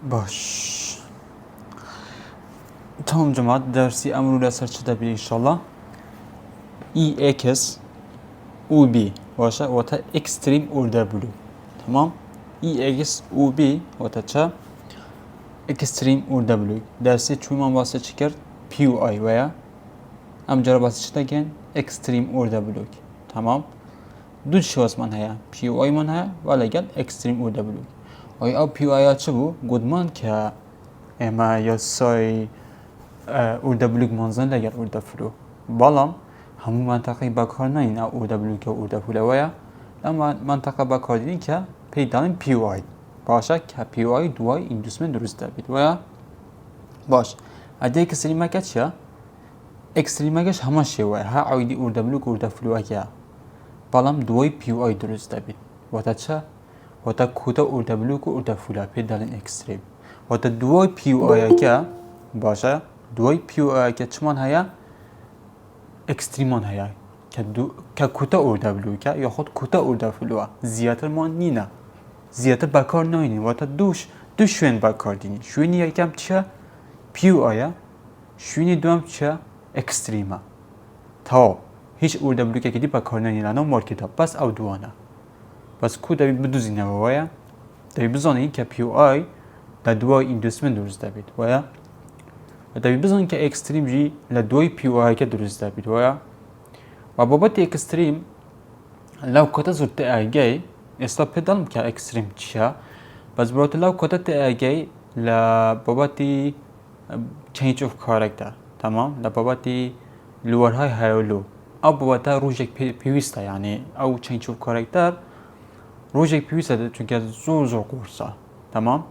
باش تمام جماعة درسي أمر لسر شده بي إن شاء الله إي إكس و بي باشا وتا إكستريم أور دبليو تمام إي إكس و بي وتا چه إكستريم أور دبليو درسي چوی من واسه چی کرد بي و آي ويا ام جرا واسه چه دگن إكستريم أور دبليو تمام دو شواز من هيا بي و آي من هيا ولا گل إكستريم أور دبليو آي او بي و آي چه بو گودمان که اما یا سای او دبلوگ منزن لگر او دفلو بالام همون منطقه بکار نین او دبلوگ او دفلو ویا اما منطقه بکار دین که پیدان پی وای باشه که پی وای دوای ایندوسمنت درست دارید ویا باش ادی که سلیمه که چیه اکستریمگش همه شیوه ها عیدی او دبلوگ او دفلو که بالام دوای پی وای درست دارید و تا چه و تا کوتا او دبلوگ او دفلو پیدان اکستریم و تا دوای پی وای که باشه دوای پیو که چمان هیا اکستریمان هیا که کوتا اور دبلو که یا خود کوتا اور دبلو زیاتر ما نینه زیاتر بکار نینه و تا دو شوین بکار دینی شوینی یکم چه پیو آیا شوینی دوم چه اکستریما تا هیچ اور دبلو که دی بکار نینه نه مارکتا بس او دوانه بس کو دوی بدوزینه ویا دوی بزنی که پیو آی در دوای ایندوسمنت درست دبید ویا دبی بزن که اکستریم جی لدوی پی او آی که درست دبید ویا و بابت اکستریم لو کتا زرت آگی استا پدالم که اکستریم چیه بس برات لو کتا آگی لبابتی change of character تمام لبابتی لورهای هایولو او بابتا روجک پیوسته یعنی او change of character روجک پیوسته چون که زور قرصه تمام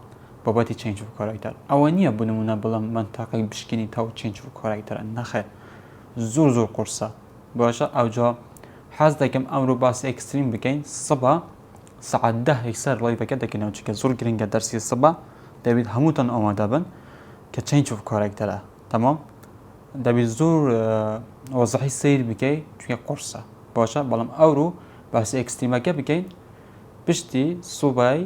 بابتی change of character اوانیه بنمونه بلا منطقه بشکنی تاو change of character نخیر زور قرصه باشه او جا حاز دکم امرو باس اکستریم بگین صبح ساعت 10 اکسر لایف که دکنه چون که زور گرینگ درسی صبح دوید هموتان آماده بن که change of character تمام دوید زور وضحی سیر بگی چون که قرصه باشه بالام امرو باس اکستریم که بگین بشتی صبح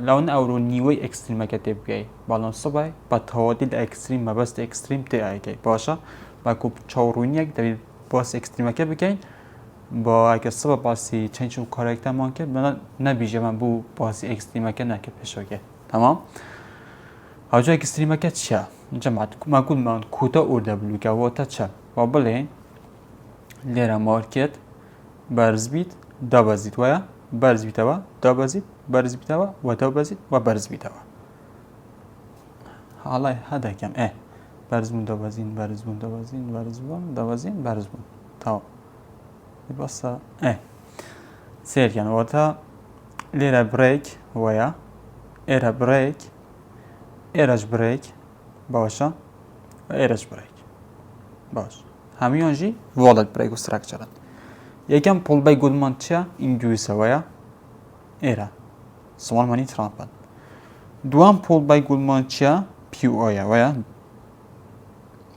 لون اورو نیوی اکستریم که تبگی بالان صبح با توادیل اکستریم ما بس اکستریم تیاگی باشه با کوب چهارونی یک دوید باس اکستریم که بگین با اگه صبح باسی چنج و کاراکتر مان که من نبیجه من بو باسی اکستریم که نکه پیشوگه تمام آجا اکستریم که چه جماعت ما گول من کوتا اور دبلو که واتا چه و بله لیره مارکت برز بیت دابزید ویا برز بیتوا دابزید برز بیتوا و دابزید و برز بیتوا حالا هده کم برز بون دابزین برز بون دابزین برز بون دابزین برز بون تمام بسا سیر کن واتا لیره بریک ویا ایره بریک ایرج بریک باشه و ایرج بریک باش همیان جی والد بریک و استرکچرن یکم پول بای گودمان چه اینجویسه ویا ایره سوال منی ترامپن دوام پول بای گودمان چه پیو آیا ویا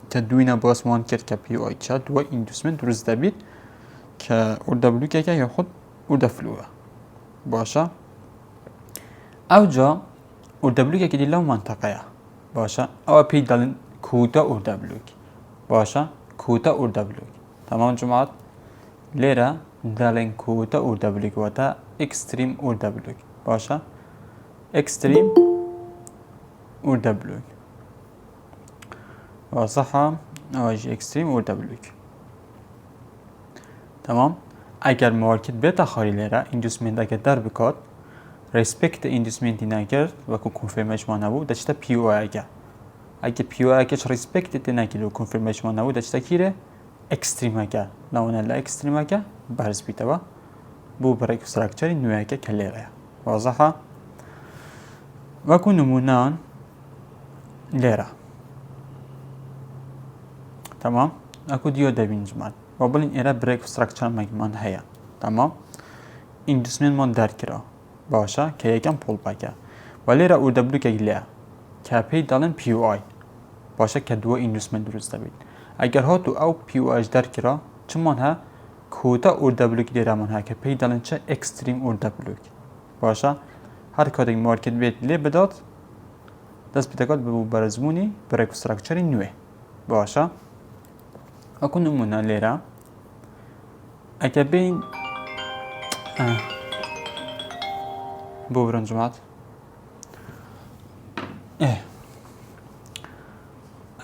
که دوینا باس مان کرد که پیو آی چه دو ایندوسمنت درست دبید که اور دبلو که یا خود اور دفلوه باشه او جا اور دبلو که دیلا منطقه باشه او پی دالن کوتا اور دبلو باشه کوتا اور دبلو تمام جماعت لیره دالن کوتا اور دبلو و تا اکستریم اور دبلو باشه اکستریم اور دبلو واضحه آجی اکستریم اور دبلو تمام اگر مارکت بتا خالی لیره ایندوسمنت اگر در بکات ریسپکت ایندوسمنتی نکرد و کو کنفرمیش ما نبود داشته پی او اگه پی او اگه ریسپکت نکرد و کنفرمیش ما نبود داشته کیره اکستریم اگه نوانه لا اکستریم اگه برز بیتوا بو برای استراکچری نوعی که لیره واضحه و کو نمونان لیره تمام اكو ديو دابين جمال وبلين إيرا بريك ستراكشر مجموعة هيا تمام إندوسمنت من در كرا باشا كيكم بول باكا وليرا أو دبلو كيليا كابي دالن بيو آي باشا كدو إندوسمنت درست دبيت اگر هاتو أو بيو آي در كرا چمان ها كوتا أو دبلو كديرا من ها كابي دالن چه إكستريم أو دبلو باشا هر کاری مارکت بیت لی بداد دست بتکات ببو برزمونی برای استراکچری نوه باشه اكو نمونه ليرة اكا بين بو برن جماعت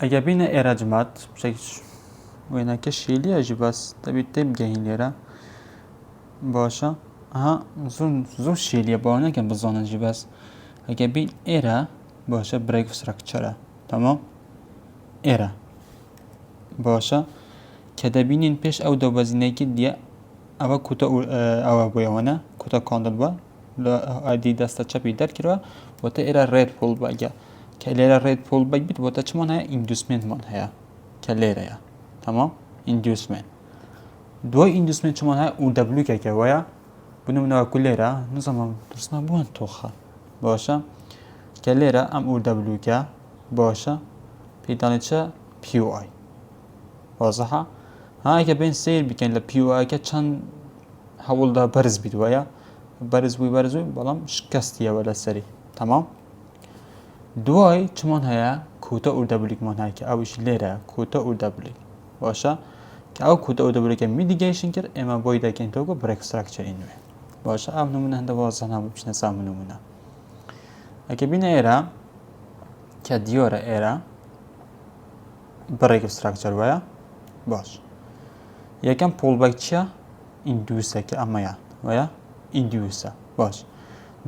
اكا بين ايرا جماعت بشكل وينا كشيلي اجي بس تبي تبقين ليرة باشا ها زور شيلي بانا كان بزانا جي بس اكا بين ايرا باشا بريك ستراكچره تمام ايرا باشا كدبينين پیش او دو بزینه که دیگه او کوتا او بویانه کوتا کاندل با ادی دست چپی در کرده و تا ایرا رید پول باگه که لیرا رید پول باگ بید و تا چمان های ایندوسمنت من هیا که لیرا یا تمام ایندوسمنت دو ایندوسمنت چمان های او دبلو که ویا بنو منو کل لیرا نظام درسنا بوان توخه باشه که لیرا ام او دبلو که باشه پیدانه چه پیو آی واضحه ها که بین سیر بکن لپیو که چند حول ده برز بید ویا برز وی بالام شکستیه ولی سری تمام دوای چمان هیا کوتا اور دبلیک من هیا که اوش لیره کوتا اور دبلیک باشه که او کوتا اور دبلیک میدیگیشن کرد اما باید که اینطور برک استراکچر اینوه باشه او نمونه هنده واضح نبود نسام نمونه اگه بین ایرا که دیاره ایرا برک استراکچر ویا باش یکم پول بک چیه؟ ایندوسه که اما یا ویا ایندوسه باش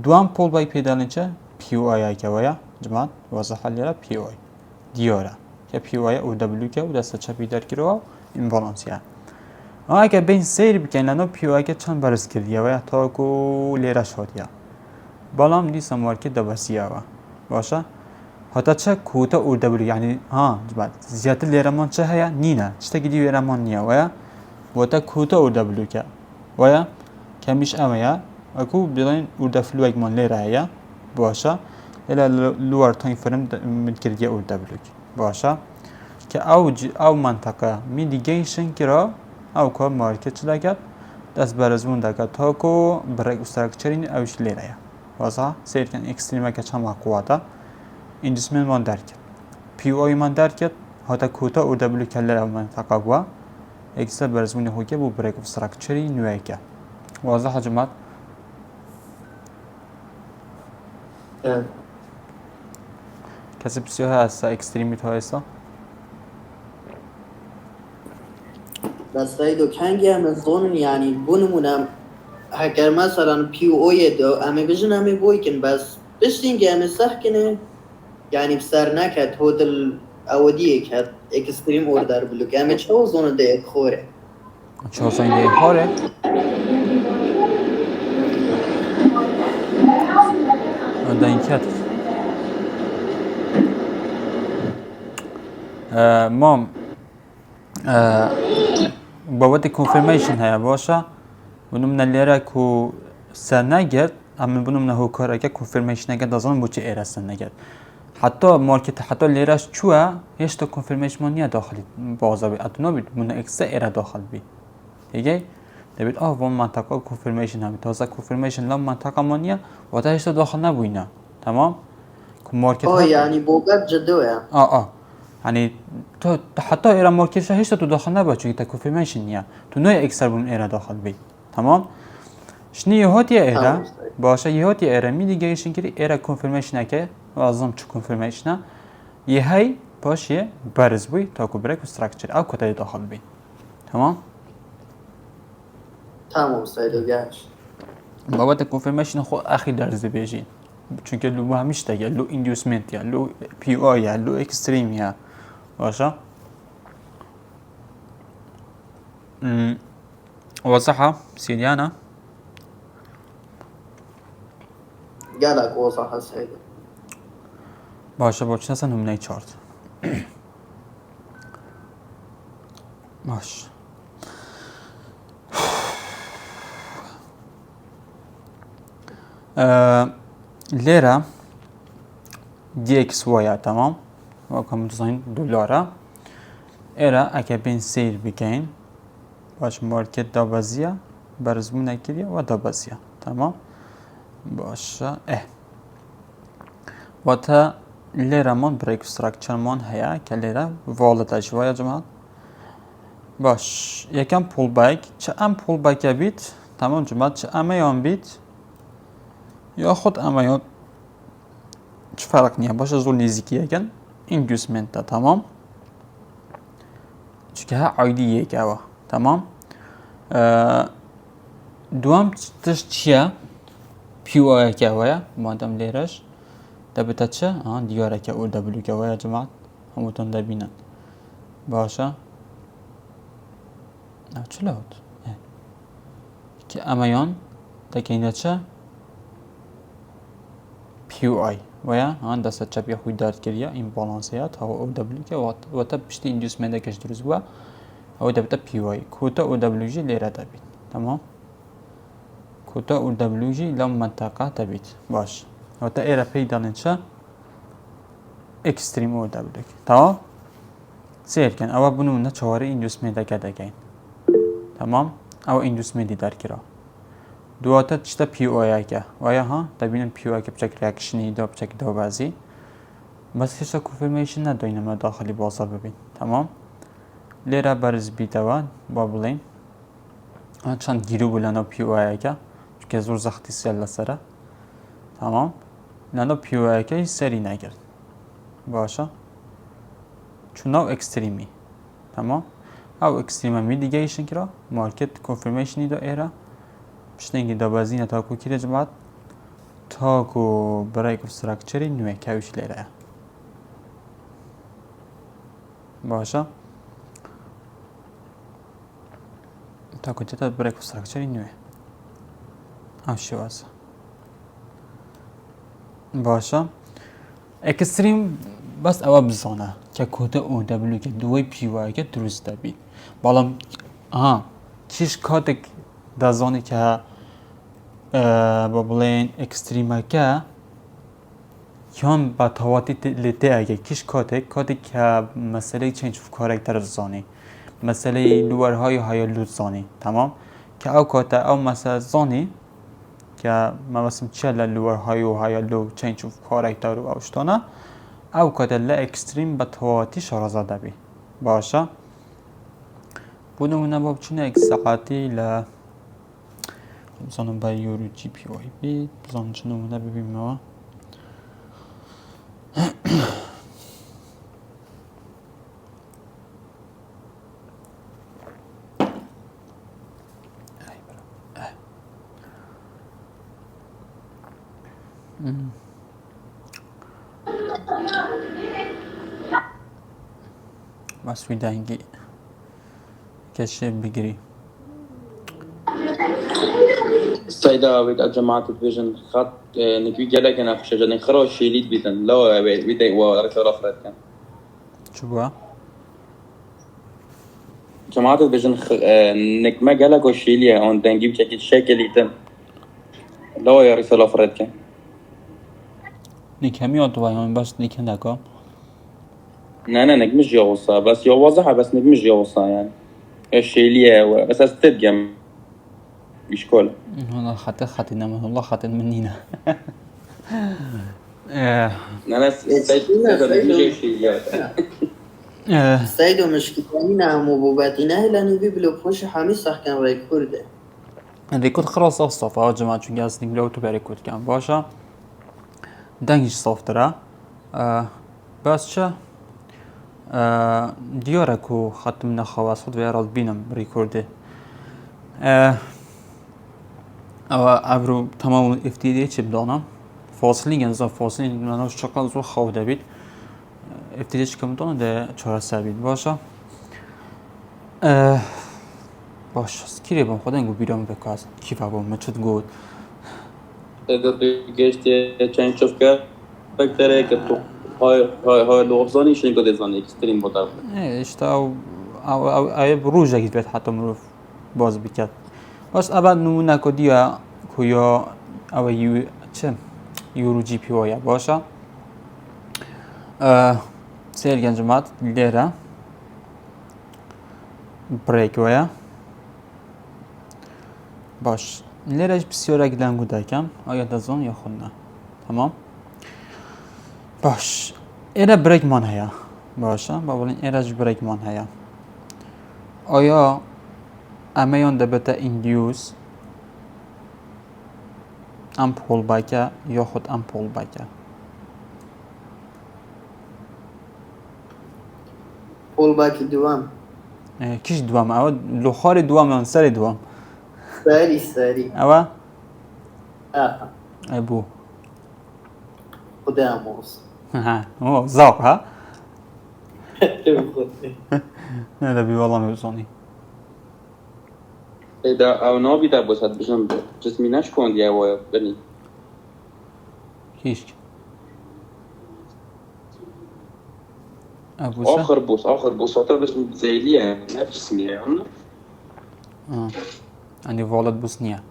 دوام پول بک پیدا چه؟ پیو آیا که ویا جماعت واضح حالیره پیو آی دیاره که پیو آیا او دبلو که او دسته چه پیدا کرده و این بالانسیه اما اگه بین سیر بکن لنو پیو آیا که چند برس کردیه ویا تا کو لیره شدیه بالام نیست مارکت دبسیه و باشه حتی چه کوتا او دبلو یعنی ها جماعت زیادت لیرمان چه هیا نینه چه تگیدی لیرمان نیه ویا و تا کوتا او دبلو که ویا کمیش امیا اكو بدين ودفلو اجمال لي رايا باشا الى لور تايم فريم من كرديا او دبلو باشا او منطقه ميديجيشن كرا او كو ماركت لگد دست برزمون دگه تاکو برای استراکچرین اوش لي رايا واسا سير كان اكستريم که چم قواتا اندسمن من درک پی او من درک هاتا کوتا او دبلو کلر منطقه گوا اکستر برزمون هو که بو برای استراکچرین نویکه واضح جماعت کسی بسیار هست اکستریمیت هایستا بس دو کنگی هم از دونن یعنی بونمونم هکر مثلا پیو اوی دو امی بجن امی بوی کن بس بشتینگی امی سخ کنه یعنی بسر نکد هودل اودیه کد اکستریم اوردر بلوک امی چه زونه ده یک خوره چه زونه ده یک خوره؟ ده این کت مام بابت کنفرمیشن هیا باشه بنو من لیره کو سر نگرد اما بنو من هو کاره که کنفرمیشن نگرد دازان بو چه ایره سر نگرد حتی مارکت حتی لیرش چوه هیچ تا کنفرمیشن مانیه داخلی بازار بی اتنا بید من اکسه ایره داخل بی دیگه دبید وان منطقه کنفرمیشن همی تازه کنفرمیشن لام منطقه مانیه و تا هیچ تا داخل نبوینه تمام که مارکت یعنی بوگت جدوه يعني تو حتى إيرا ماركت هيش تو داخل نبا چون تا كونفيرميشن نيا تو نوع اكثر بون إيرا داخل بي تمام شنو يهات يا إيرا باشه يهات يا إيرا ميديجيشن كري إيرا كونفيرميشن اكه لازم چه كونفيرميشن يهي باشه برز بي تاكو بريك ستراكچر او كتا داخل بي تمام سایدو گشت بابت كونفيرميشن خو اخي درز بيجين چونکه لو همیش دیگه لو ایندوسمنت یا لو پی او یا لو اکستریم یا باشه واضحه سيديانا قالك واضحه سيدي باشه باشه اصلا نمونه چارت باش لیره دی اکس وایا تمام و کم دوزاین دلاره ایره اگه بین سیر بگین باش مارکت دابازیه برزمون نکریه و دابازیه تمام باشه و تا ليرة من بريك ستراكشر من هيا كليرة فولتاج ويا جماعة باش يكم بول باك چه ام بول باك بيت تمام جماعة چه اميان بيت ياخد اميان چه فرق نيه باش زول نزيكي يكن inducement تمام چه ها عيدي يكوا تمام دوام تش چيه پیو آیا که ویا مادام لیرش دبیت چه دیاره که او دبلو که ویا جماعت هموتون دبینن باشه نه چه لود که امایان دکینه چه پیو آی ویا دست چه بیا خوی دارد کریه این بالانسیات ها او دبلو که و تا پشتی ایندیوسمنت کش دروز بوا او دبیت پیو آی کوتا او دبلو جی لیره دبید تمام کوتا او دبلو جی لام منطقه تبید باش و تا ایره پیدا نشه اکستریم او دبلو تمام سیر کن اول بونو نه چهاره ایندوسمنت دکین تمام او ایندوسمنتی در کرا دواتا چتا پی او آیا که ویا ها تبینن پی او آیا که بچک ریاکشنی دا بچک دا بازی بس هیچ کنفرمیشن نداریم ما داخلی بازار ببین تمام لیره برز بیتوا بابلین چند گیرو بلنو پی او آیا که که زور زختی سیل سره تمام لانو پیو آیا که سری نگرد باشه چون او اکستریمی تمام او اکستریمی میدیگیشن کرا مارکت کنفرمیشنی دا ایره پشتنگی دا بازینه تاکو کی رجمات تاکو برای استراکچری نوی کهوش لیره باشه تاکو جتا برای استراکچری نوی همشی واسه باشه اکستریم بس اول بزانه که کد او دبلو که دوی پیوای که درست دبید بالام کیش کاتک دزانی که بابلین اکستریمه که یان با تواتی لیته اگه کیش کاتک که مسئله چینج اف کارکتر زانی مسئله لورهای های لود زانی تمام که او کاته او مسئله زانی که ما بسیم چه لورهای و های لو چینج اف کارکتر و اوشتانه او کاته اکستریم با تواتی شرازه دبی باشه بودمونه باب چینه اک ساعتی بزنم با یورو جی پی آی بید بزنم چه نمونه ببینیم ما بس في دنگی کشه بگیری السيدة بيت جماعة الفيجن خط نكوي جالك أنا في شجرة خروج شيليت بيتن لا بيت وارك رافرت كان چو بوا جماعة الفيجن نك ما جالك وشيليا أون دنجي بشكل شكليتن لا يا رسالة فرد كان نیک همیاد دوایان بس نیک هندکا نه نك مش جوصة بس جوازها بس نك مش جوصة يعني الشيليا بس استبقى مش كل والله خطي نما والله خطي منينا أنا سيدو مشكلتين مبوباتنا هلا نبي بلوكوش حامي صح كان ريكورد الريكورد خلاص صافا يا جماعه چون گاز نگلو تو بريكورد کم باشه دنگش صاف تره بس چه دیاره کو ختم نخواست خود ویراد بینم ريكورد او ابرو تمام افتیدی چه بدانم فاصله گنزا فاصله منوش چقدر زور خواه دبید افتیدی چه کم دانم ده 400 بید باشه باشه کیری بام خدا اینگو بیرام بکاز کیفا بام مچد گود إذا بيجي change of character كتو هاي لوزاني شيء قد يزاني اكستريم بودار işte او روزه گید حتی مروف باز بکرد باش اول نمونه کدیا کویا او چه یورو جی پی ویا باشه سیر گنجمات لیره بریک ویا باش لیرهش بسیار اگلنگو دکم آیا دزان یا خود نه تمام باش ایره بریک مان هیا باشه با بولین ایرهش بریک مان هیا آیا امیان دبته ایندیوس ام پول باکه یا خود ام پول باکه پول باکی دوام کیش دوام او لخار دوام یا سر دوام سری او آها ابو خدا موس ها او زاق ها خودی نه ده بی والله میبزانی إذا أو نوبي ده بس هتبجن جسمي نشكون دي أو بني کیش ابوسه آخر بوس هتر بس زي ليه نفس اسمي يعني عندي والد بوسنيا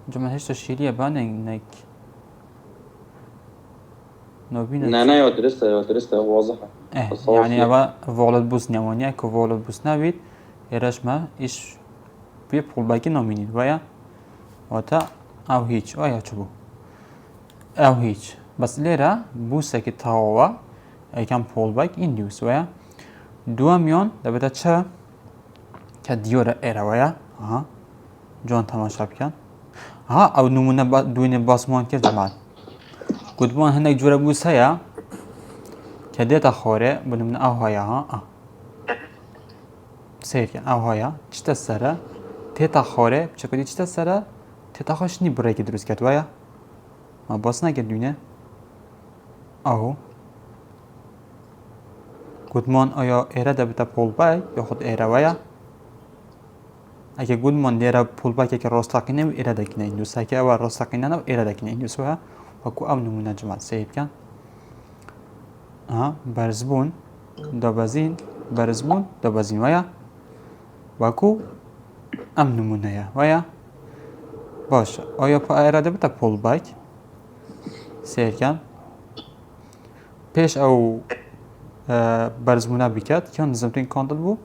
جمعه هشتا شیریه بانه انك نوبينا نه يا درسته واضحة يعني أبا والد بوسنيا وانيا كو والد بوسنا بيت يراش ما إيش بيه بول باكي نومينيد ويا وتا أو هيج ويا چبو أو هيج بس ليرا بوسا كي تاوا أي كان بول باك إنديوس ويا دواميون دبتا چه كديورا إيرا ويا ها جون تماشا بكن ها أو نمونا دوين باسمان كير جمال قدمان هناك جورا بوسا يا كديتا خوري بنمنا أو هيا ها سير كان أو هيا چتا سرا تيتا خوري بچكودي چتا سرا تيتا خوش ني بريكي دروس كت ويا ما باس نكد دوينه أهو قدمان آیا ایره دبتا پول بای یا خود ایره ویا اگه قدمان دیره پول بای که راستقینه و ایره دکنه این دوست اگه اول راستقینه نو ایره دکنه این دوست ویا وکو او نمونه جمال سیب کن برزبون دابزین برزبون دابزین ویا وکو ام نمونه یا ویا باشه آیا پا ایره دبتا پول بای سیب کن پیش او برزمونه بکرد که نظمتون کاندل بو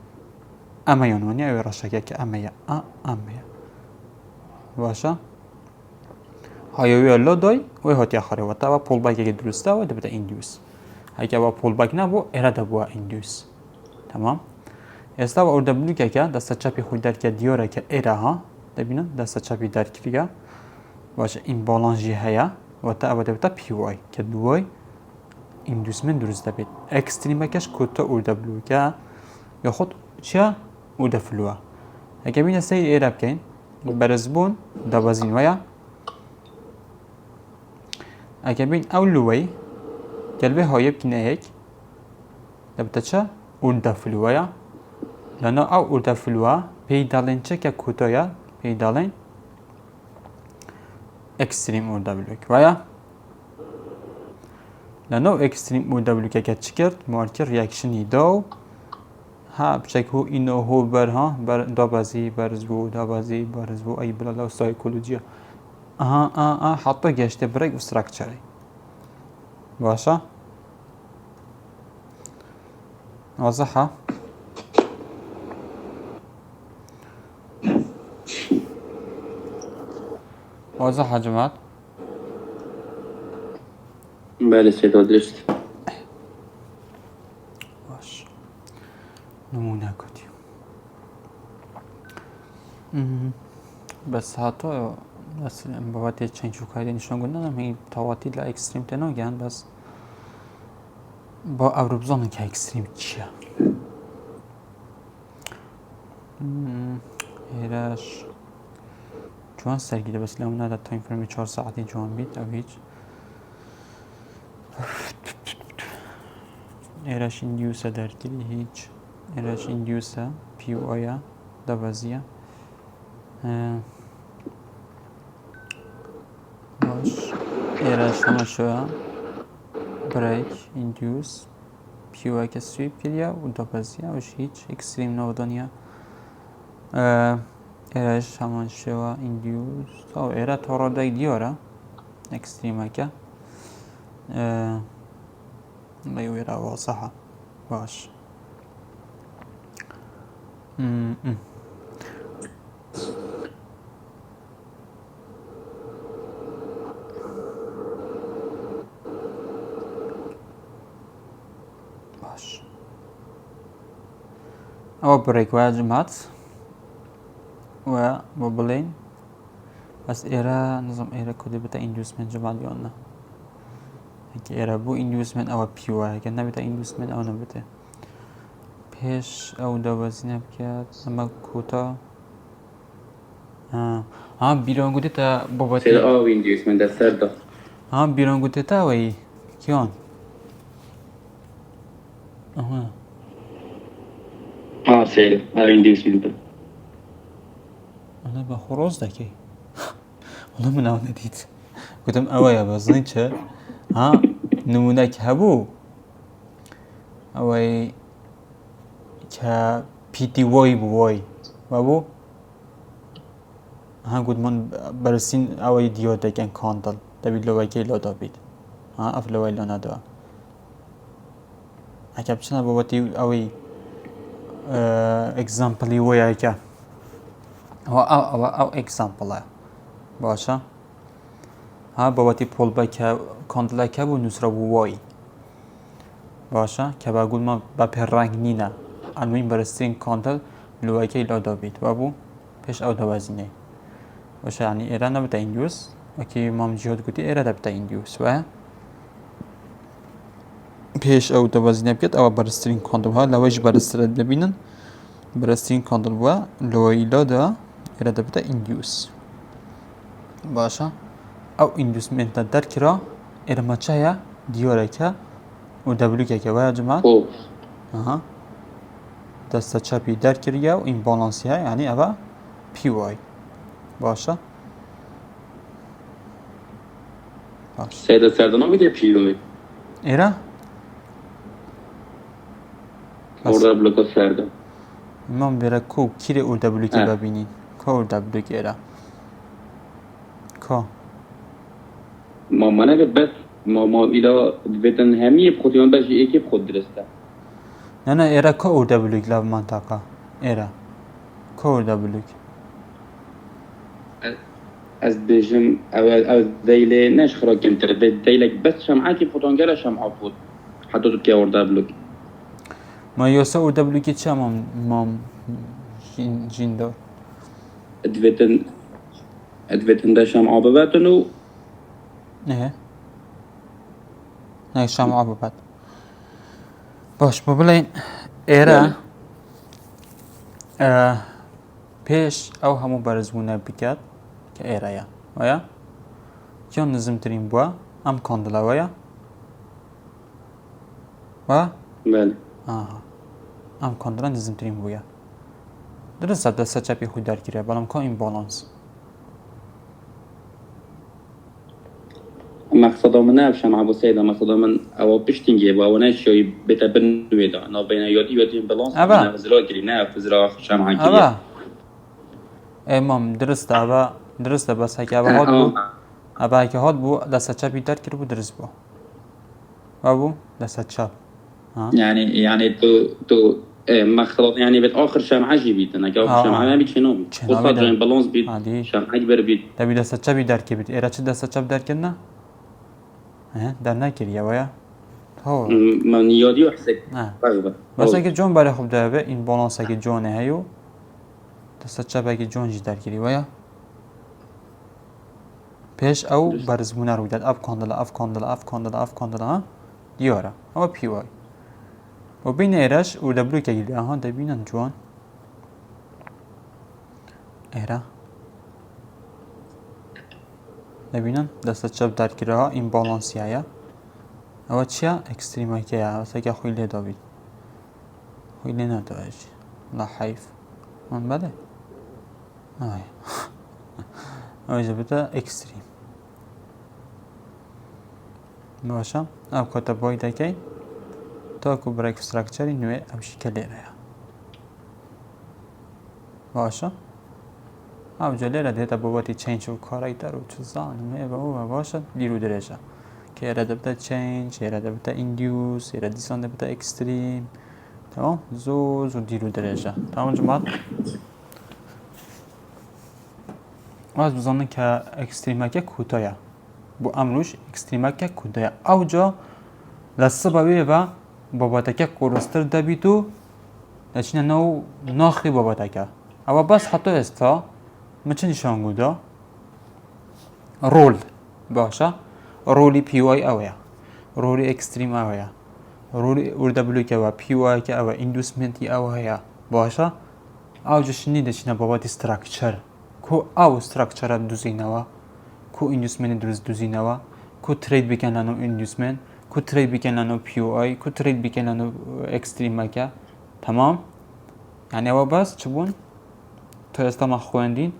اما یانوانی او راشکه که اما یا اما یا باشه هایوی الله دای و هاتی آخره و تا پول باک اگه درسته و دبته ایندیوس اگه با پول باک نبو اراده بو ایندیوس تمام استا و ارده بلو که دست چپی خود در که دیاره که ایره ها دبینن دست چپی در کلیه باشه این بالانجی هیا و تا او دبته پیوای که دوای ایندوسمن درست دبید اکستریم کش کوتا ارده بلو که یا خود چیا ارده فلوه اگه بین سی ایره بکن برزبون دابازین ویا اگه بین اولوی قلبه های بکنه هیک دبته چه ارده فلوه یا لانه او ارده فلوه پیدالین چه که کوتا یا پیدالین اکستریم ارده بلو ویا لانه اکستریم ارده بلو که چی کرد مارکر ریاکشنی داو ها بشکل اینو هو بر ها بر دابازی برزبو ای بلا سایکولوژیا حتی گشته برای استراکچری باشه واضحه واضحه جماعت بله سيد درست باش نمونه کدیم بس حتی بس بابت چند شوکایی نشان گفتم این تواتی لا اکستریم تنوگن بس با اوروبزان که اکستریم چیه ایرش جوان سرگیده بس لامون نداد تایم فرمی 4 ساعتی جوان بید او هیچ ایرش ایندیوسه در کلی هیچ ایرش ایندیوسه پیو آیا دوازیه باش ایرش همه شوه بريك induce پیو که سویپ کلیه و دوازیه وش هیچ اکستریم نودانیه ایرش همان شوه induce او ایره تورا دای دیاره اکستریمه که لیویره واضحه باش او بريك واجمات و ببلين بس ايرا نظام ايرا كودي بتا inducement جمال يونا هيك ايرا بو inducement او بيوا هيك نبتا inducement او نبتا پیش او دوازینه بکرد اما کوتا بیرون گوته تا باباتی سير ويندوز من ده سرده بیرون گوته تا وی کیان سير ويندوز من ده انا با خروز دکی والله من او ندید گوتم اوه بازنی چه نمونه که هبو اوه که پیتی وای بو وای و قد من برسين اوي ديو دكان كاندل تبي لو وكي لو دابيد اف لو ويلو ندوا اكاب چنا بوتي اوي example ويا كا او example باشا بوتي پول باك كاندل كابو نسرا وای باشا که بقول ما بپر رنگ نینا انوین برسين كاندل لو وكي لو دابيد بابو پیش او دوازینه باشه يعني ايرا نبتا انديوس وكي مام جهود قلتي ايرا نبتا انديوس و پیش او دوازینه بكت او برسترين كاندل ها لوش برسترين ببينن برسترين كاندل و لويلا دا ايرا نبتا انديوس باشه او انديوس منتا در كرا ايرا ما چايا ديورا كا و دبلو كا و يا جماعة دستا چاپي در كريا و این بالانسي ها يعني اوه پي واي باشه سير سرده نمیده پیوی ایرا orada bloka serdim. من برا کو کیره اورده بلوکی ببینین که اورده بلوک ایرا که ما نگه بس ما ایلا بتن همی بخودیان باشی ایکی بخود درسته نه ایرا که اورده بلوک لب منطقه ایرا که اورده بلوک از بيجم او ذيلي ناش خرا كنتر ذيلك بس شمعاتي فوتونجرا شمعة فوت حتى تبكي وردا بلوك ما يوسا اورده بلوکی چه مام جین دار ادفتن ده شمعة بباتنو نه شمعه ببد باش ببلین ایرا پیش او همو برزبونه بکد که ایرا یا ویا کیان نظم ترین بوا ام کاندلا ویا و بله ام کاندلا نظم ترین بویا درسته دسته چپی خود در گیره بلام که این بالانس مقصد من نه شمعة بسيطة مقصد من او بشتنجي او ناشي بتبن ويدا انا بين يودي بالانس انا فزرا كرينا فزرا شمعة كريا امام درسته درسته بس هک هات بو هک هات بو دسته چپی در کرد بو درست بو بابو دسته چپ يعني تو مخلط يعني بالآخر شمعة جيبيت أنا جاوب شمعة ما بيت شنو بيت خصوصا جاين بالانس بيت شمعة كبير بيت تبي دسته چپی در کرد ایرا چه دسته چپ در کرد نه در نکردی ویا هو من یادی و حسک مثلا که جون برای خوب داره این بالانس که جونه هیو دسته چپ که جون جی در کردی ویا پیش او برزمونه رو داد اف کاندلا دیاره او پی وای و بین ایرش او دبلو که گیلی دبینن جوان ایرا دبینن دسته چپ در کرده ها این بالانسی هیا او چیه اکستریمه که یا واسه که خویله دابید خویله نداشت لا حیف من بله اوه بده اکستریم باشه او کتا باید که تا که برای استراکچری نوی او شکلی ریا باشه او جلی را دیتا باباتی چینج و کارایی در و چوزان نوی با او باشه دیرو درجه که ایره دبتا چینج ایره دبتا ایندیوس ایره دیسان دبتا اکستریم تمام زوز و دیرو درجه تمام جماعت از بزنن که اکستریمه که کوتاه بو امروش اکستریمه که کوتاه او جا لسه باوی و باباته که کورستر دبیتو دچینه نو ناخی بابت که اما بس حتی استا مچه نشان گودا رول باشه رولی پیو آی اویا رولی اکستریم اویا رولی اوردبلو که و پیو آی که او اندوسمنتی اویا باشه او جشنی دچینه بابت استراکچر کو او استراکچر دوزینوا کو اندوسمنت دوزینوا کو ترید بکن لانو اندوسمنت کو ترید بکن لانو پیو آی کو ترید بکن لانو اکستریم که تمام یعنی او بس چه بون تا استما خواندین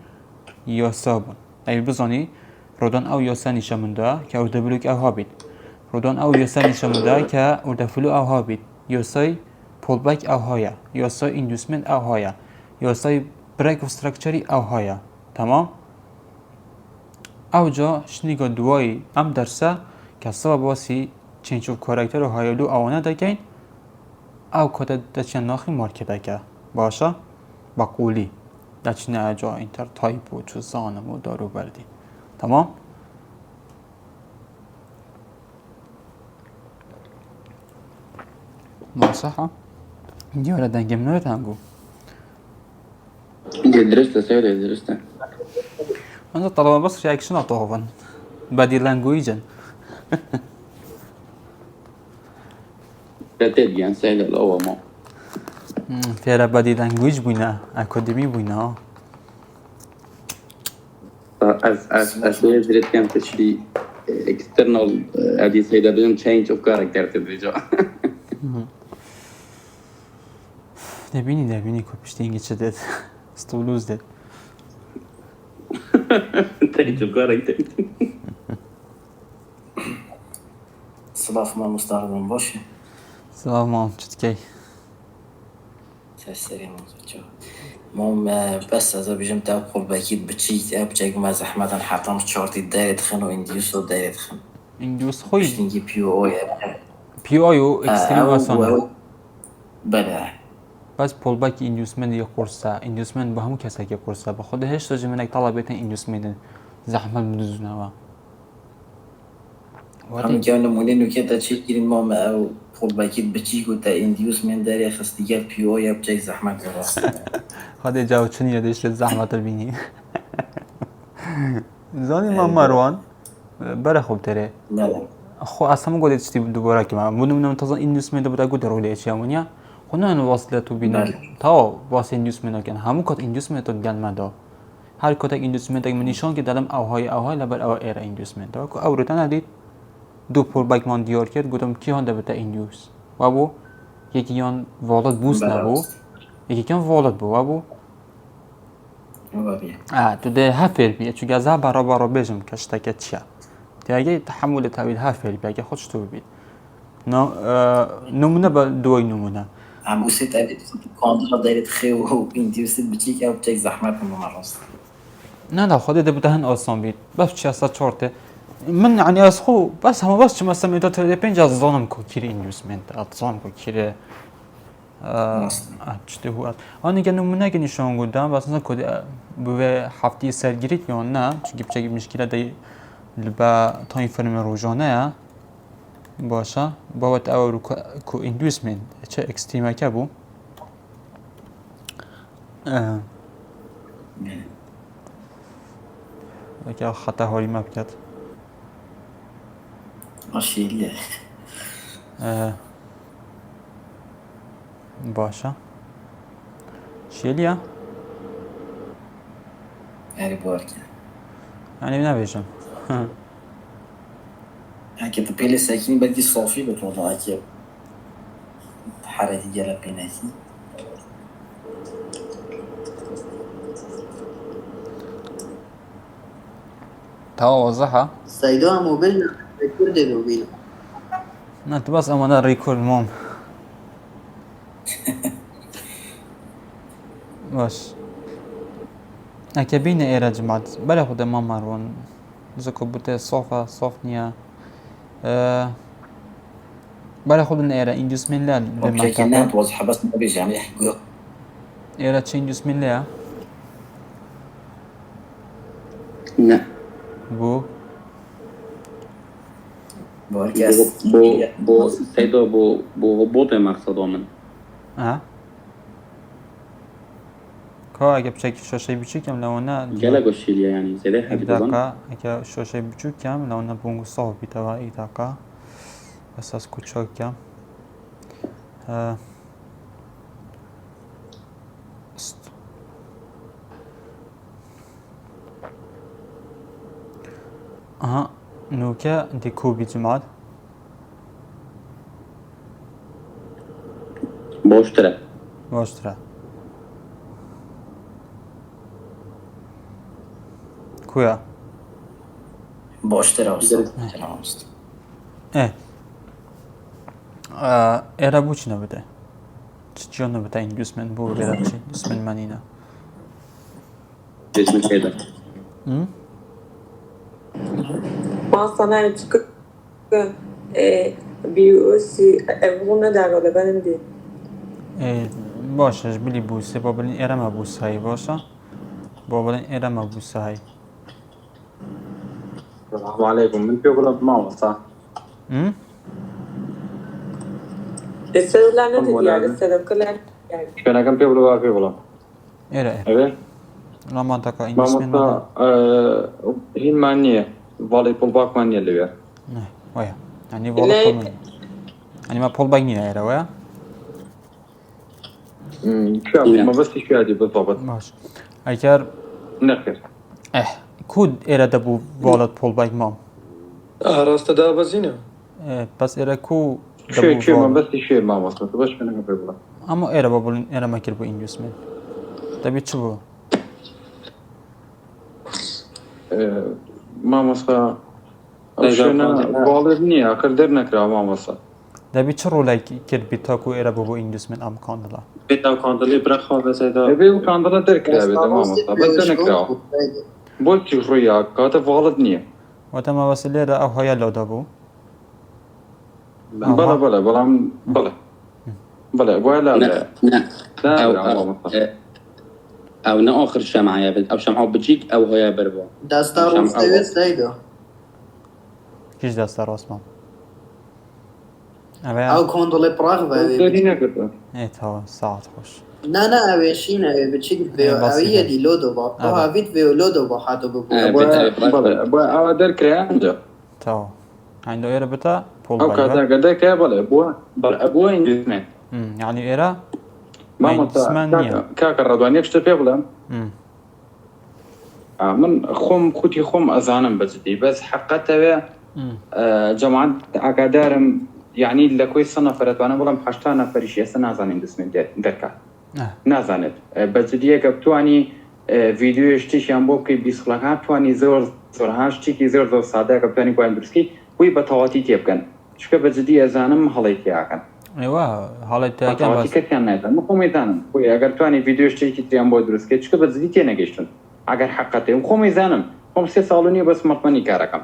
یاسا بون ای بزانی رودان او یاسا نشان ده که اوردبلو او هابید رودان او یاسا نشان ده که اوردفلو او هابید یاسای پولبک او هایا یاسای اندوسمنت او هایا یاسای بریک استراکچری او هایا تمام او جا شنیگا دوای ام درسه که سبب واسی چینج اف کاراکتر و هایلو اوانه دکین او کده دچین ناخی مارکت که باشه با قولی دچین اجا اینتر تایپ و چو زانم و دارو بردی تمام باشه ها دیاره دنگم نوید هنگو دي درست سيدة درست أنا طالما بس رياكشن طبعا بادي لانجويجن تتد يعني سيدة الأول ما فيها بادي لانجويج بوينا أكاديمي بوينا as درست كان تشري external هذه سيدة بدون change of character تدريجا دبيني كوبشتينجي شدت استولوز ده change of character صلاف ما مستخدم باشه سلام چتکی سرسري موضوع مام بس از بیشم تا قول بکید بچیت اب چگ ما زحمت حتم چارتی دایره خن و اندیوس و دایره خن اندوس خوی بشتینگی پیو اوی پیو آیو اکستریم واسانه بله بس پول باک اندوسمنت یا قرصه اندوسمنت با همون کسی که قرصه با خود هشت تا جمعنک طلبیت اندوسمنت زحمت بدوزونه و هم که نمونه نوکه تا چی گیریم مام او قول بکید بچی کو تا اندیوس من داره خستیگر پیو اوی اب چگ زحمت راست خود جاو چنی یادش زحمت رو بینی زانی ما مروان بره خوب تره بله خو اصلا گودت چتی دوباره که من بودم منتظر اندوسمنت بوده گود رولی چی همونیا خو نه واسطه تو بینم تا واسه اندوسمنت کن همون کات اندوسمنت رو گل مدا هر کات اندوسمنت من نشان که دلم اوهای لبر او ایر اندوسمنت کو اورتن ندید دو پول باک من دیار کرد گفتم کی هنده بده اندوس و بو یکی یان والد بوست نبو یکی کن والد بو و بو تو ده هفر بیه چون گذا برابر بیشم کشته که چیه دیگه تحمل طویل هفر بیه اگه خودش تو بید نمونه با دوی نمونه هم وسيت قالت كونترا دايرة خيو انديوس بچيك او بچيك زحمت من راست نه نه خود ده بودن آسان بید بس چی اصلا چارته من يعني از خو بس هم بس چما سمیتا ترده پنج از زانم کو کیری اندوسمنت اتزان کو کیری چته هو آن دیگه نمونه که نشان گودم بس مثلا کد به هفته سرگیریت یا نه چون بچه مشکل دی لبا تایم فرم روزانه باشه بابت او کو اندوسمنت چه اکستریم که بو اگه خطا هاری مبکد ماشي باشه شیلیا هاري بورك يعني نبيجم هكي تبيلي ساكين بدي صوفي بتوضع هكي حرتي جلا بيناتي تا واضحة سيدو هم موبيلنا ريكورد موبيل انت بس امانة ريكورد موم باش اكا بين ايرا جماعت بلا خود ما مروان زكو بوته صوف نيا بلا خود ايرا اندوس من لا بمعنى كانت واضحة بس ما بيجي يعني يحكوا ايرا تشيندوس من لا لا بو بو سيدة بو هبوط مقصد من ها که اگه بچه شاشه بچیکم لونه جلا قشيليا يعني زي ده حد بظن دقیقه اگه شاشه بچیکم لونه بونگو صاف بیتوا ای دقیقه بس از کوچکم aha نوكا دي كوبي جمال بوشترا باشتره كويا باشتر استاد سلام است. ايه era bu çi nebide çi nebide in güsmen bu vera çi güsmen manina اسمه كده Sana çıkıp bir ösi evuna da galiba benim değil. باشه بلی بوسه با بلین era ما بوسه هایی باشه با بلین era ما بوسه هایی السلام عليكم من في غلط ماما صح؟ Sebeler ne dedi Tamam, yani? öyle. Sebepler yani. كان كم في غلط في غلط era ايه lama taka in güsmen ماما manina هي المانية فالي بول باك مانية اللي بيه ne vaya yani valla Ne? polman yani ma pol bagni era vaya شو ما بس شو هذه بالضبط باش اگر نخير kod era da bu valet pol bagmam راستا دابزینە بس era ku da شو شو ما bu بس شو ماما صح بس كان كم في غلط ama era ba bulin era makir bu in güsmen tabi çi bu ماما صح شنا والد نية أقدر نكره ماما صح tabi çi rolay kir bita ku era bu in güsmen am kandla بێتا کاندلی برەخوا بەزەدا ابي وكان ضل تركره بده ماما صح بس نكره بول تشوفوا كاتا والد نية وتما وسيله او هيا لو دابو بلا بلا بلا بلا بلا ولا لا لا لا او ماما صح او نه آخر شمعة او شمعة بتجيك او هيا بربا دستار شم مستویست دیدو هیچ دست راست مام او اوه کندل پراغ و داري نكره ای تا ساعت خوش نه نه اوشین او بچیک بیو بس اویه دیگه. دی لودو با تو آره. هاوید بیو لودو با حدو ببو بلا بلا او دركره عنده تا عنده ايرا بتا بول او كذا بايبا قدك بلا ابوه انجزمن يعني ايرا ماما اسمانيا كاك الرضوان يكشف بيبلا مم. من خوتي خوم ازانم بجدي بس حقته مم. جماعة عقادارم يعني لكوي سنة فرت وانا بلام حشتانا فريش يسنا زانين دسمن دركا نازانت بجدي كبتواني فيديو اشتيش ينبو كي بيسخلقات تواني زور زورهاش تيكي زور ساده كبتواني بوين درسكي وي بطواتي تيبكن شكا بجدي ازانم حاليتي عقن ايوه حالت تاكن بطواتي بس كتيان نايزان مخوم يزانم وي اگر تواني فيديو اشتيكي تيانبو درسكي شكا بجدي تينا گشتن اگر حقته مخوم يزانم هم 3 سالوني بس مطمئني كاركم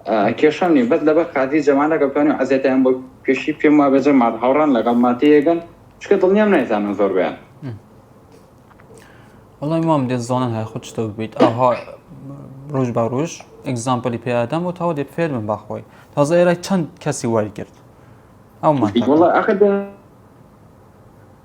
كيشامني بس لبا قاضي جماعة كبتواني عزيتهم بو كشي في ما بجر مع هوران لقم ما تيجن شكا ضلني من يزانم زور بيان والله ما مدي زانن هاي خودش تو بيت اها روز با روز اكزامبل بي ادم و تا دي فيلم بخوي تازه ايرا چند کسی واری کرد او منطقه والله اخذ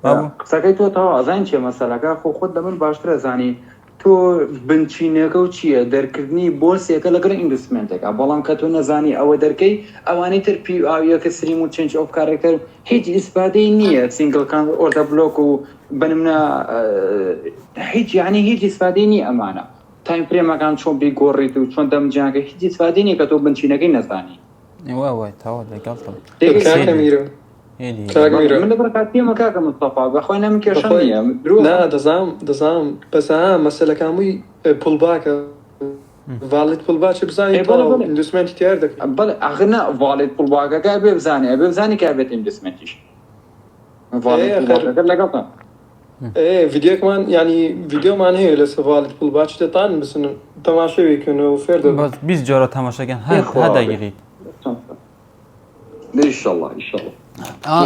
بابو ساكي تو تا ازان چه مثلا که خو خود من باشتر زانی تو بنچینه کو چیه درکردنی بورس یک لگر اینوستمنت که بالام که تو نزانی او درکی اوانی تر پی او یک سریم و چنج اف کاراکتر هیچ استفاده نیه سینگل کان اور بلوک و بنمنا هیچ يعني هیچ استفاده نی امانه تایم فریم کان چون بی گوری تو چون دم جانگه هیچ استفاده نی که تو بنچینه کی نزانی ايوه تا دي قلطم کاکە میرە هيدي کاک میرە من بركاتي ما كاك مصطفى بخوينا من كيشانيه نا دەزام بەسا مەسەلەکەمووی پولباکە ڤالێت پولباچ بزانانی بەڵێ، بەڵێ. ئیندوسمنتی تیار دەکەن بل اغنى فاليد بول باغا كابي بزاني كابت انفستمنتيش فاليد بول باغا قال لك ڤیدیۆکمان ینی ڤیدیۆمان هەیە لەسەر ڤالێت پولباچ دەتان بسن تەماشەوێکن و فێر دەبن بس 20 جاره تماشا کن هدا گیرید ان شاء الله ان شاء الله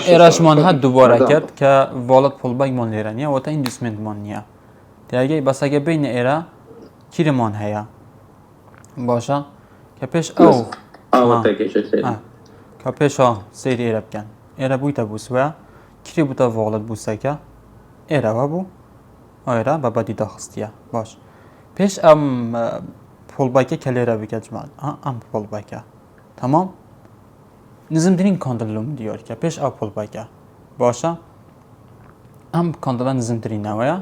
ایراشمان هد دوباره کرد که والد پول بای من لیرانیه و تا اینوستمنت من نیه دیگه بس اگه بین ایرا کیرمان هیا باشه که پیش او او تاكيش السيد که پیش سیر ایرا بکن ایرا بویتا بوس و کری بوتا والد بوسه که ایرا و بو آیرا بابدی داخستیا باش پیش ام پول باکه کلیره بگه جمال ام پول باکه تمام نظم درین کاندلوم دیار که پیش ام پول باکه باشه ام کاندلا نظم درین نویا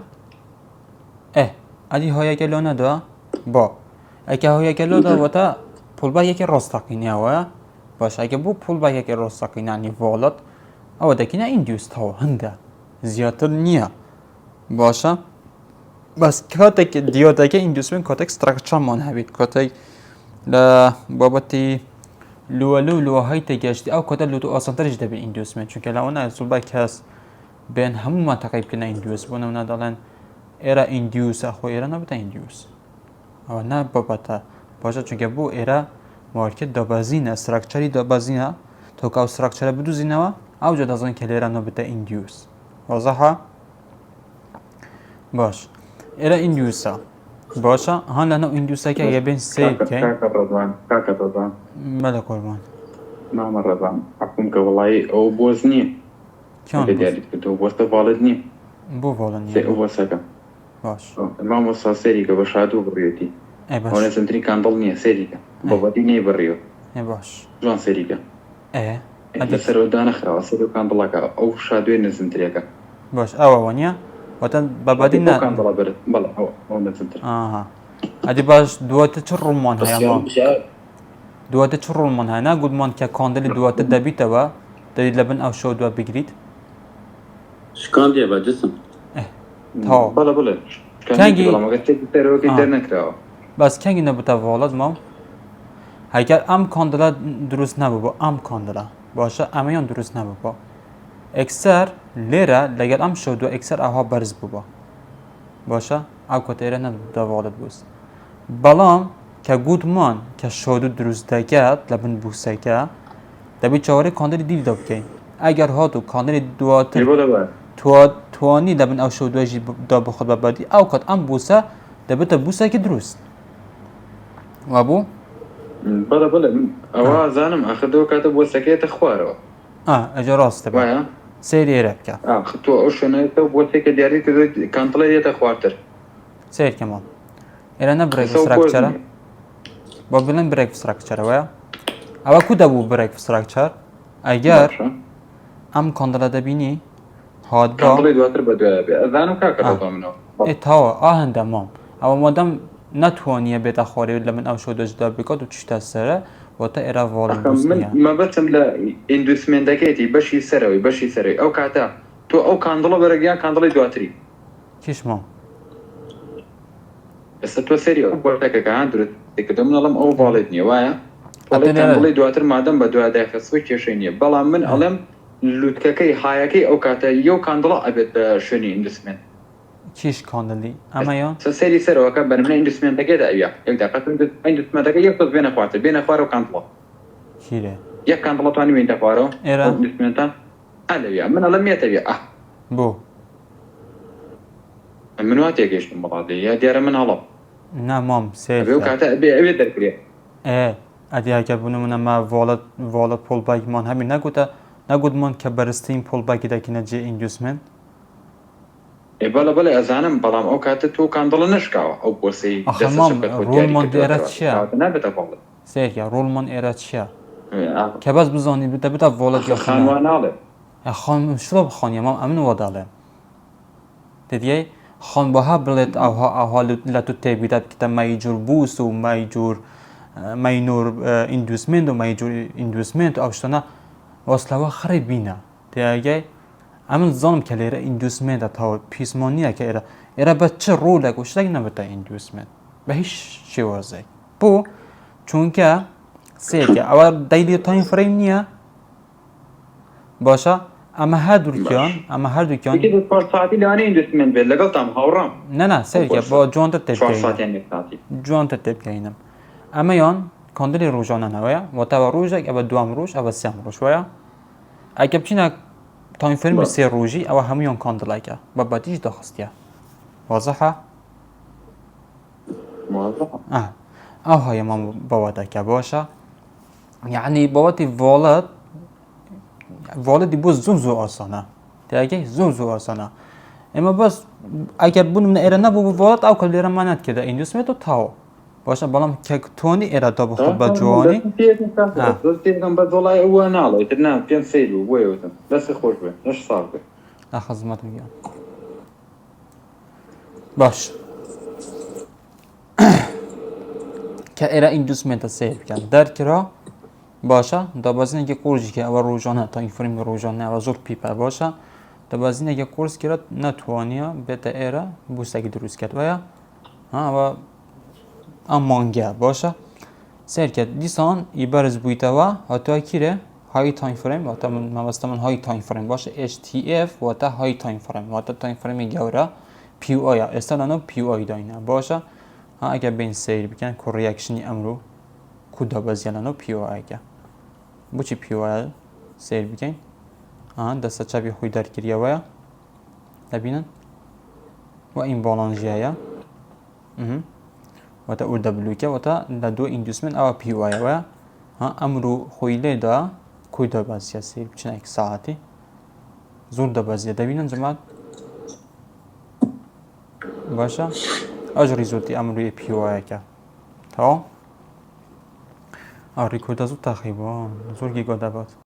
ادی های گلو ندا با اگه های گلو دا و تا پول باکه که راستاقینی اویا باشه اگه بو پول باکه که راستاقینی یعنی والد او دکینه این دوست ها هنده زیادتر نیه باشه بس کاتک دیوده که ایندوسمنت کاتک استراکچر مان هبید کاتک ل بابتی لو های تگشتی او کاتک لو تو آسان ترش دبی ایندوسمنت چون که لونه از صوبه کس بین همون منطقه کنه ایندوس بونه اون دالن ایرا ایندوس اخو ایرا نبوده ایندوس او نه بابتا باشه چون که بو ایرا مارکت دابازینه استراکچری دابازینه تو که استراکچر بدوزینه و او جد از آن که ایرا نبوده ایندوس واضحه باش ایرا ایندوسا باشه هان لانه ایندوسا که یه بین سیب که كاكا رضوان بله قربان نعم رضوان حكم كولاي او بوزني کیان بدي بوز كتو بوست والدني بو والن سي او بوسكا باش ما وصل سيريكا بشادو بريوتي ای هون باش سنتري كان ضلني سيريكا بابا ديني بريو ای باش جوان سيريكا ای إلا ادی سرو دانا خرا سرو كان ضلكا او شادو نزنتريكا باش او وانیا وتن بابادی او كان نه ضلا برد بلا او نزنتري آها ادی باش دوات چه رومان های بسیار ما بشه دوات چه رومان های نه گودمان که کاندل دوات دبیت و داری لبن او شو دو بگیرید شكون ديابا جسم تا بلا بلا كان كان يجي جي- بلا ما قلت لك ترى وقت نكراو بس کنگی نبوده والد مام اگر ام کاندلا درست نبود ام کاندلا باشه امیان درست نبود اکثر لیره لگر ام شد و اکثر آها برز بود باشه او کتیره نبوده والد بوست بلام که گودمان که شد درست دگد لبن بوسه که دبی چهاره کاندل دیل داب کن اگر ها تو کاندل دواتر يبلا بقى توانی لبن او شد و جی داب خود ببادی او کت ام بوسه دبی بوسه که درست و بو بلا بلا او زانم اخذوه كاتب وسكيت اخواره اجا راسته با وايا سيري ربكا خطوه اوش انا تو بوسكيت دياري كده كان طلع ديت اخواتر سير كمان إلى بريك سو ستراكشر بوزني. بابلن بريك ستراكشر ويا أو كده بو بريك ستراكشر أجر أم كندلا دبيني هاد كان با طلع دواتر بدو زانم كاكا رضا منه تاوا هنده مام أو مادام نتوانيه بيت أخوري ولا من أو شو دجدا بكات وتشتا سرة وتا إرا والد بوسنيا من ما بتم لا اندوسمنت دكيتي باش يسروي او كاتا تو او كان طلع برجع كان طلع دواتري كيش مام بس تو سيري او بورتك كان درت تكدم لم او والدني وايا أتني طلع كان أنا. طلع دواتر ما دام بدو داخل سويتش شيني بلا من علم لوتككي هايكي او كاتا يو كان طلع ابد شني اندوسمنت كيش كندلي أما يون سيري سيرو كبر من اندوسمنت كده اياه يقدر قتل اندوسمنت كده يقصد بين اخواته كان طلع كيره يا كان طلع ثاني وين تفارو إيرا. اندوسمنت انا من لم يتبع بو من وقت يجيش المرادي يا ديار من هلا نا مام ابي سير وكاتا ابي دركلي ادی اگر بونمونه ما والد پول باگ مان همین نگود مان که برستیم پول باگی دکینه جی ایندوسمنت بلا ازانم بلام او كاتا تو كان ضل نشكاو او بوسي آخه مام، رول من دیرت چیه؟ نه بتفضل سیر یا رول من ایراد چیه که باز بزانی بتا والد یا خان خانه وانا خان شلو بخوانی مام امن واداله دیدی خان با ها بلد اوها لتو تبیدد که مایجور بوس و ماینور ایندوسمنت و مایجور ایندوسمنت اوشتنا واسلوا خرید بینه دیگه امن زانم که لیره ایندوسمنت تا پیسمانیه که ایره بچه روله گوشتگ نبتا ایندوسمنت به هیچ شوازه بو چون که سیگه اول دیلی تایم فریم نیه باشه اما هر دوکیان كده فور ساعتي لاني اندوسمنت بيل لقلتهم هورام نه سیگه با جوانت فور تبکینم ساعتين ساعتي جوانت تبکینم اما یان کاندلی روزانه نویا و تا روزک اول دوام روز اول سیم روز ویا اگه بچینه تایم فریم سی روزی اول همیان کاندل که با بعدیش داخستیه واضحه موظف او های ما باوده که باشه یعنی باوتی والدی بود زون آسانه دیگه زون آسانه اما بس اگر بون من ایره نبو بولد او کل لیره مانت کده ایندوسمنت و تاو باشه بلام که تونی ایره دا بخود با جوانی دوست دیگم بس والله هو ناله ترنا بين سيلو ويوتن بس خوش به ايش صار به خدمت میگم باش که ایره ایندوسمنت سیل بکن در کرا باشه دابازین که قرجی که اول روزانه تا این فریم روزانه و زور پیپر باشه دابازین که قرص کرد نتوانیا بهت ایره بوستگی درست کرد ویا ها و امانگه باشه سیر کرد دیسان ایبرز بویته و حتی کیره های تایم فریم و تا من بستم های تایم فریم باشه HTF و تا های تایم فریم و تا تایم فریم گوره پیو آیا استالانو پیو آی داینه باشه ها اگر بین سیر بکن که ریاکشنی امرو کدا بازیلانو پیو آیگه بچی پیو آیا سیر بکن دست چپی خوی در کریه ویا نبینن و این بالانجیه و تا او دبلوکه و تا لدو ایندوسمنت او پیو آیا ویا امرو خوی لیدا کدا بازیه سیر بچن ایک ساعتی زور دا بازیه دبینن جماعت باشه اجری زودی امروی پیو آیا که تا ریکورد از او تخیبان زور گیگا دباد